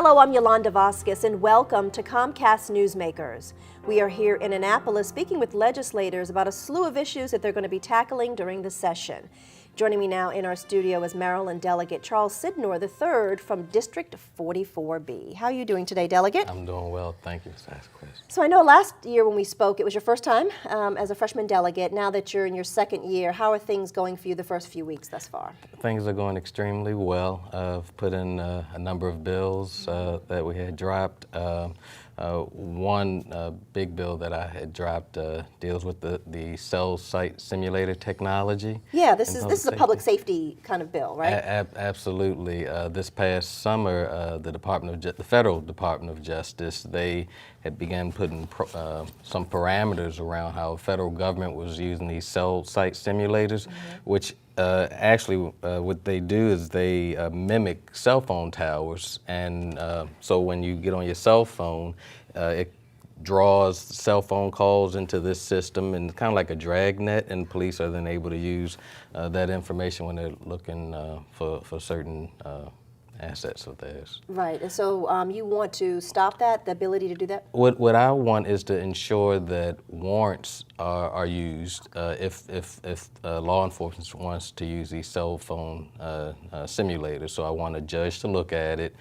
Hello, I'm Yolanda Vasquez, and welcome to Comcast Newsmakers. We are here in Annapolis speaking with legislators about a slew of issues that they're going to be tackling during the session. Joining me now in our studio is Maryland Delegate Charles Sydnor III from District 44B. How are you doing today, Delegate? I'm doing well, thank you for asking questions. So I know last year when we spoke, it was your first time as a freshman delegate. Now that you're in your second year, how are things going for you the first few weeks thus far? Things are going extremely well. I've put in a number of bills that we had dropped. One big bill that I had dropped deals with the cell site simulator technology. Yeah, this is a public safety kind of bill, right? Absolutely. This past summer, the Federal Department of Justice, they had begun putting some parameters around how the federal government was using these cell site simulators, which actually what they do is they mimic cell phone towers, and so when you get on your cell phone, it draws cell phone calls into this system, and kind of like a dragnet, and police are then able to use that information when they're looking for certain assets of theirs. Right, and so you want to stop that, the ability to do that? What I want is to ensure that warrants are used if law enforcement wants to use these cell phone simulators. So I want a judge to look at it,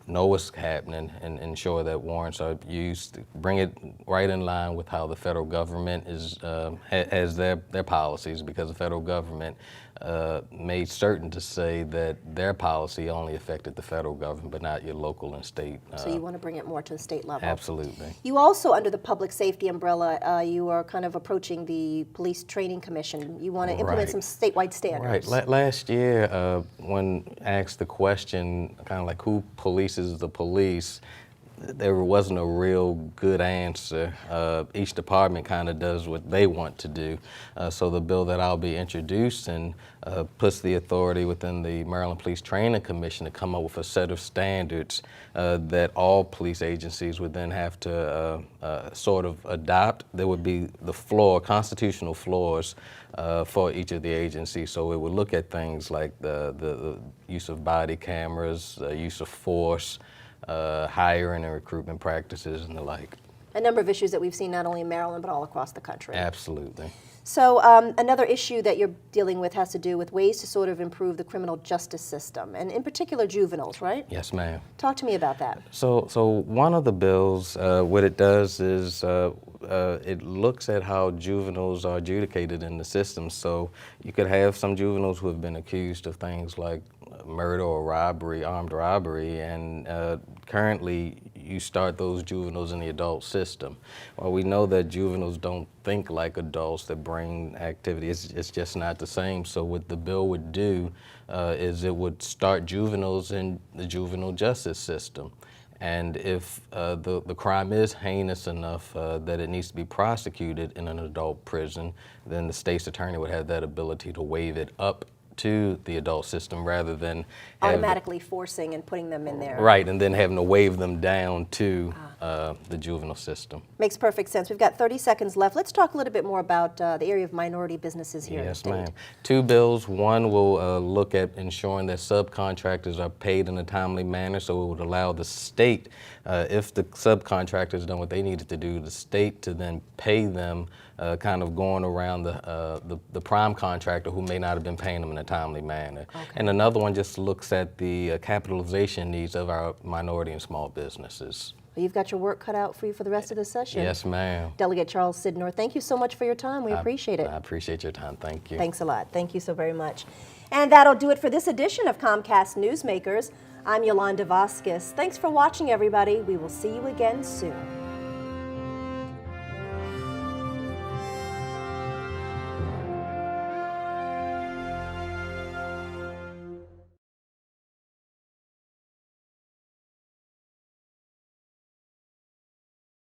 know what's happening, and ensure that warrants are used, bring it right in line with how the federal government has their policies, because the federal government made certain to say that their policy only affected the federal government, but not your local and state. So you want to bring it more to the state level? Absolutely. You also, under the public safety umbrella, you are kind of approaching the Police Training Commission. You want to implement some statewide standards. Right. Last year, when asked the question, kind of like who polices the police, there wasn't a real good answer. Each department kind of does what they want to do. So the bill that I'll be introducing puts the authority within the Maryland Police Training Commission to come up with a set of standards that all police agencies would then have to sort of adopt. There would be the constitutional floors for each of the agencies. So it would look at things like the use of body cameras, use of force, hiring and recruitment practices and the like. A number of issues that we've seen not only in Maryland but all across the country. Absolutely. So another issue that you're dealing with has to do with ways to sort of improve the criminal justice system, and in particular juveniles, right? Yes, ma'am. Talk to me about that. So one of the bills, what it does is it looks at how juveniles are adjudicated in the system. So you could have some juveniles who have been accused of things like murder or robbery, armed robbery, and currently you start those juveniles in the adult system. Well, we know that juveniles don't think like adults that bring activity. It's just not the same. So what the bill would do is it would start juveniles in the juvenile justice system. And if the crime is heinous enough that it needs to be prosecuted in an adult prison, then the state's attorney would have that ability to waive it up to the adult system rather than automatically forcing and putting them in there. Right, and then having to waive them down to the juvenile system. Makes perfect sense. We've got 30 seconds left. Let's talk a little bit more about the area of minority businesses here in the state. Yes, ma'am. Two bills. One will look at ensuring that subcontractors are paid in a timely manner, so it would allow the state, if the subcontractors done what they needed to do, the state to then pay them, kind of going around the prime contractor who may not have been paying them in a timely manner. Okay. And another one just looks at the capitalization needs of our minority and small businesses. Well, you've got your work cut out for you for the rest of the session. Yes, ma'am. Delegate Charles Sydnor, thank you so much for your time. We appreciate it. I appreciate your time. Thank you. Thanks a lot. Thank you so very much. And that'll do it for this edition of Comcast Newsmakers. I'm Yolanda Vasquez. Thanks for watching, everybody. We will see you again soon.